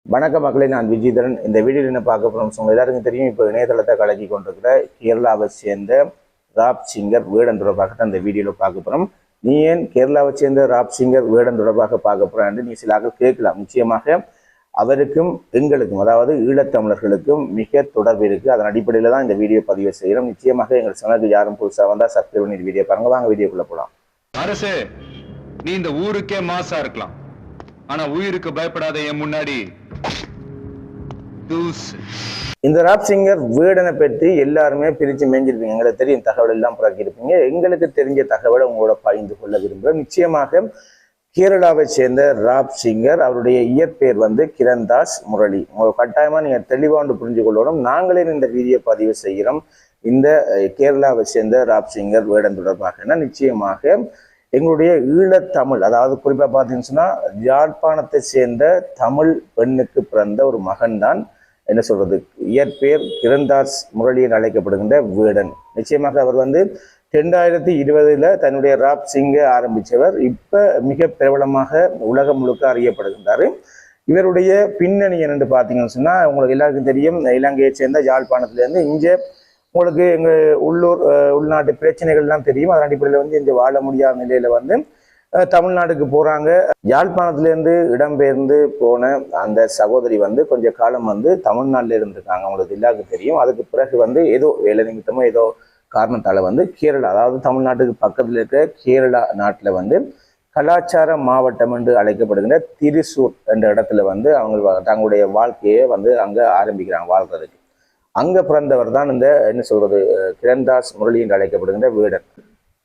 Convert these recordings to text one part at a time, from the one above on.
வணக்க மக்களை, நான் விஜயதரன். இந்த வீடியோவில் என்ன பார்க்க போகிறோம் உங்கள் எல்லாருக்கும் தெரியும். இப்போ இணையதளத்தை கலக்கி கொண்டிருக்கிற கேரளாவை சேர்ந்த ராப் சிங்கர் வேடன் தொடர்பாக தான் இந்த வீடியோவில் பார்க்க போகிறோம். நீ ஏன் கேரளாவை சேர்ந்த ராப் சிங்கர் வேடன் தொடர்பாக பார்க்க போகிறான்னு நீ சிலாக கேட்கலாம். நிச்சயமாக அவருக்கும் எங்களுக்கும், அதாவது ஈழத்தமிழர்களுக்கும் மிக தொடர்பு இருக்குது. அதன் அடிப்படையில் தான் இந்த வீடியோ பதிவு செய்கிறோம். நிச்சயமாக எங்கள் சேனலுக்கு யாரும் புதுசாக வந்தால் சப்ஸ்கிரைப் பண்ணி வீடியோ பாருங்க. வாங்க வீடியோக்குள்ளே போகலாம். அரசே, நீ இந்த ஊருக்கே மாசா இருக்கலாம், ஆனா உயிருக்கு பயப்படாத என் முன்னாடி. இந்த ராப் சிங்கர் வேடனை பற்றி எல்லாருமே பிரித்து மேஞ்சிருப்பீங்க. எங்களுக்கு தெரியும் தகவல் எல்லாம் புறக்கிருப்பீங்க. எங்களுக்கு தெரிஞ்ச தகவலை உங்களோட பகிர்ந்து கொள்ள விரும்புகிறோம். நிச்சயமாக கேரளாவை சேர்ந்த ராப் சிங்கர், அவருடைய இயற்பெயர் கிரண்தாஸ் முரளி. கட்டாயமா நீங்க தெளிவாண்டு புரிஞ்சு கொள்ளணும். நாங்களே இந்த வீடியோ பதிவு செய்கிறோம் இந்த கேரளாவை சேர்ந்த ராப் சிங்கர் வேடன் தொடர்பாக. நிச்சயமாக எங்களுடைய ஈழத்தமிழ், அதாவது குறிப்பா பார்த்தீங்கன்னா யாழ்ப்பாணத்தை சேர்ந்த தமிழ் பெண்ணுக்கு பிறந்த ஒரு மகன் தான் என்ன சொல்றது, இயற்பெயர் கிரண்தாஸ் முரளி என அழைக்கப்படுகின்ற வேடன். நிச்சயமாக அவர் 2020 தன்னுடைய ராப் சிங்கை ஆரம்பித்தவர். இப்ப மிக பிரபலமாக உலகம் முழுக்க அறியப்படுகின்றாரு. இவருடைய பின்னணி என்னென்று பார்த்தீங்கன்னு சொன்னா, உங்களுக்கு எல்லாருக்கும் தெரியும், இலங்கையை சேர்ந்த யாழ்ப்பாணத்திலேருந்து இங்கே உங்களுக்கு எங்கள் உள்நாட்டு பிரச்சனைகள்லாம் தெரியும். அதன் அடிப்படையில் இங்கே வாழ முடியாத நிலையில தமிழ்நாட்டுக்கு போறாங்க. யாழ்ப்பாணத்திலேருந்து இடம்பெயர்ந்து போன அந்த சகோதரி கொஞ்ச காலம் தமிழ்நாட்டில் இருந்திருக்காங்க. உங்களுக்கு எல்லாருக்கும் தெரியும். அதுக்கு பிறகு ஏதோ வேலை நிமித்தமோ ஏதோ காரணத்தால கேரளா, அதாவது தமிழ்நாட்டுக்கு பக்கத்தில் இருக்கிற கேரளா நாட்டில் கலாச்சார மாவட்டம் என்று அழைக்கப்படுகின்ற திரிசூர் என்ற இடத்துல அவங்க தங்களுடைய வாழ்க்கையை அங்க ஆரம்பிக்கிறாங்க வாழ்றதுக்கு. அங்க பிறந்தவர் தான் இந்த என்ன சொல்றது, கிரண்தாஸ் முரளி என்று அழைக்கப்படுகின்ற வேடன்.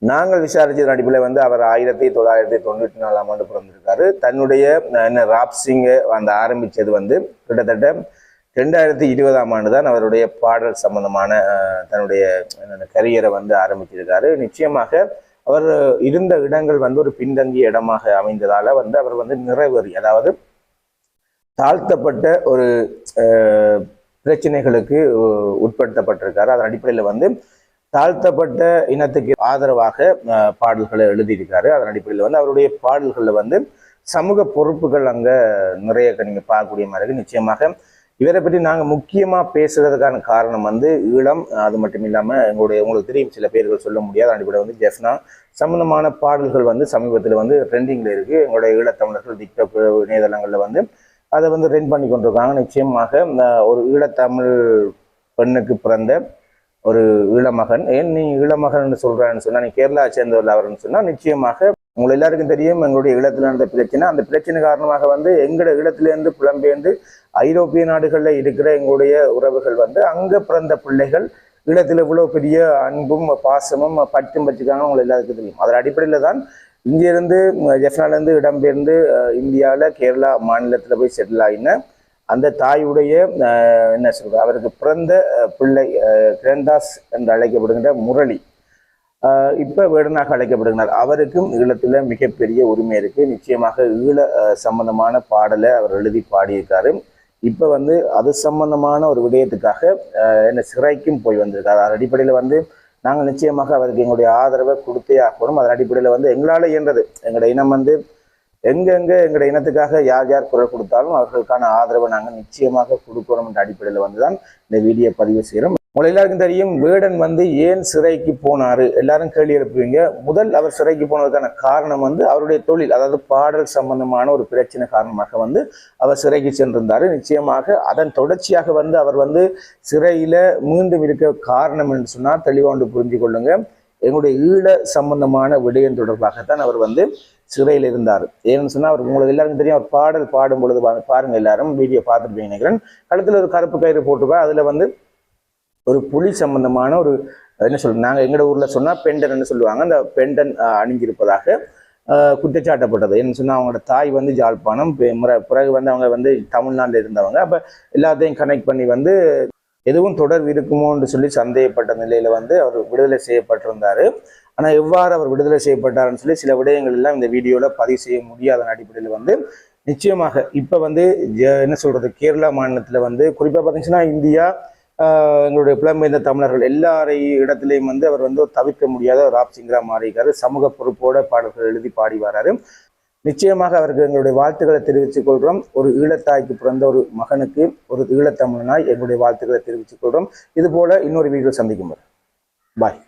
நாங்கள் விசாரிச்ச அடிப்படையில் அவர் 1994 பிறந்திருக்காரு. தன்னுடைய ராப் சிங்கை ஆரம்பிச்சது கிட்டத்தட்ட 2020 தான் அவருடைய பாடல் சம்பந்தமான தன்னுடைய கரியரை ஆரம்பிச்சிருக்காரு. நிச்சயமாக அவர் இருந்த இடங்கள் ஒரு பின்தங்கிய இடமாக அமைந்ததால அவர் நிறைவேறி, அதாவது தாழ்த்தப்பட்ட ஒரு பிரச்சனைகளுக்கு உட்படுத்தப்பட்டிருக்காரு. அதன் அடிப்படையில் தாழ்த்தப்பட்ட இனத்துக்கு ஆதரவாக பாடல்களை எழுதியிருக்காரு. அதன் அடிப்படையில் அவருடைய பாடல்களில் சமூக பொறுப்புகள் அங்க நிறைய நீங்க பார்க்கக்கூடிய மாதிரி இருக்கு. நிச்சயமாக இவரை பற்றி நாங்கள் முக்கியமாக பேசுறதுக்கான காரணம் ஈழம். அது மட்டும் இல்லாமல் உங்களுக்கு தெரியும், சில பேர்கள் சொல்ல முடியாது. அடிப்படையில் ஜெஃப்னா சம்பந்தமான பாடல்கள் சமீபத்தில் ட்ரெண்டிங்கில் இருக்குது. எங்களுடைய ஈழத்தமிழர்கள் டிக்டாக் இணையதளங்களில் அதை ரெண்ட் பண்ணி கொண்டிருக்காங்க. நிச்சயமாக ஒரு ஈழத்தமிழ் பெண்ணுக்கு பிறந்த ஒரு ஈழமகன், ஏன் நீ ஈழமகன் சொல்றான்னு சொன்னா, நீ கேரளா சேர்ந்தவர் அவர்னு சொன்னா, நிச்சயமாக உங்களை எல்லாருக்கும் தெரியும் எங்களுடைய ஈழத்துல இருந்த பிரச்சனை. அந்த பிரச்சனை காரணமாக எங்களோட ஈழத்திலிருந்து புலம்பெயர்ந்து ஐரோப்பிய நாடுகளில் இருக்கிற எங்களுடைய உறவுகள் அங்க பிறந்த பிள்ளைகள் ஈழத்தில் இவ்வளவு பெரிய அன்பும் பாசமும் பற்றும் வச்சுக்காங்க. உங்களை எல்லாருக்கும் தெரியும். அதன் அடிப்படையில் தான் இங்கிருந்து ஜெஃப்னாலேருந்து இடம்பெயர்ந்து இந்தியாவில் கேரளா மாநிலத்தில் போய் செட்டில் ஆகின அந்த தாயுடைய என்ன சொல்றது, அவருக்கு பிறந்த பிள்ளை கிரண்தாஸ் என்று அழைக்கப்படுகின்ற முரளி இப்ப வேடனாக அழைக்கப்படுகிறார். அவருக்கும் ஈழத்துல மிகப்பெரிய உரிமை இருக்கு. நிச்சயமாக ஈழ சம்பந்தமான பாடலை அவர் எழுதி பாடியிருக்காரு. இப்ப அது சம்பந்தமான ஒரு விடயத்துக்காக என்ன சிறைக்கும் போய் வந்திருக்காரு. அதன் அடிப்படையில் நாங்கள் நிச்சயமாக அவருக்கு எங்களுடைய ஆதரவை கொடுத்தே ஆகணும். அதன் அடிப்படையில் எங்களால் இயன்றது, எங்களுடைய இனம் எங்கெங்க எங்களுடைய இனத்துக்காக யார் யார் குரல் கொடுத்தாலும் அவர்களுக்கான ஆதரவை நாங்கள் நிச்சயமாக கொடுக்கணும் என்ற அடிப்படையில் தான் இந்த வீடியோ பதிவு செய்கிறோம். உங்களை எல்லாருக்கும் தெரியும், வேடன் ஏன் சிறைக்கு போனாரு எல்லாரும் கேள்வி எழுப்புவீங்க. முதல் அவர் சிறைக்கு போனதுக்கான காரணம் அவருடைய தொழில், அதாவது பாடல் சம்பந்தமான ஒரு பிரச்சனை காரணமாக அவர் சிறைக்கு சென்றிருந்தாரு. நிச்சயமாக அதன் தொடர்ச்சியாக அவர் சிறையில மீண்டும் இருக்க காரணம் என்று சொன்னால் தெளிவாண்டு புரிஞ்சு கொள்ளுங்க. எங்களுடைய ஈழ சம்பந்தமான விடயம் தொடர்பாகத்தான் அவர் சிறையில் இருந்தார். ஏன்னு சொன்னா, அவர் உங்களுக்கு எல்லாருக்கும் தெரியும், அவர் பாடல் பாடும் பொழுது பாருங்க, எல்லாரும் வீடியோ பார்த்துருப்பீங்க நினைக்கிறேன். கழுத்துல ஒரு கருப்பு கயிறு போட்டுப்பா, அதுல ஒரு புலி சம்பந்தமான ஒரு என்ன சொல்றது, நாங்கள் எங்களோட ஊர்ல சொன்னா பெண்டன் சொல்லுவாங்க, அந்த பெண்டன் அணிஞ்சிருப்பதாக குற்றச்சாட்டப்பட்டது. என்ன சொன்னா, அவங்களோட தாய் ஜாழ்ப்பாணம், பிறகு அவங்க தமிழ்நாட்டில் இருந்தவங்க. அப்ப எல்லாத்தையும் கனெக்ட் பண்ணி எதுவும் தொடர்பு இருக்குமோன்னு சொல்லி சந்தேகப்பட்ட நிலையில அவர் விடுதலை செய்யப்பட்டிருந்தாரு. ஆனா எவ்வாறு அவர் விடுதலை செய்யப்பட்டாருன்னு சொல்லி சில விடயங்கள் எல்லாம் இந்த வீடியோல பதிவு செய்ய முடியாத அடிப்படையில் நிச்சயமாக இப்ப என்ன சொல்றது, கேரளா மாநிலத்துல குறிப்பா பார்த்தீங்கன்னா இந்தியா எங்களுடைய புலம்பெயர்ந்த தமிழர்கள் எல்லாரையும் இடத்திலையும் அவர் தவிர்க்க முடியாத ராப் சிங்கரா மாறியிருக்காரு. சமூக பொறுப்போட பாடல்கள் எழுதி பாடி வராரு. நிச்சயமாக அவருக்கு எங்களுடைய வாழ்த்துக்களை தெரிவித்துக் கொள்கிறோம். ஒரு ஈழத்தாய்க்கு பிறந்த ஒரு மகனுக்கு, ஒரு ஈழத்தமிழனாய் எங்களுடைய வாழ்த்துக்களை தெரிவித்துக் கொள்கிறோம். இது போல இன்னொரு வீடியோ சந்திக்கும். பாய்.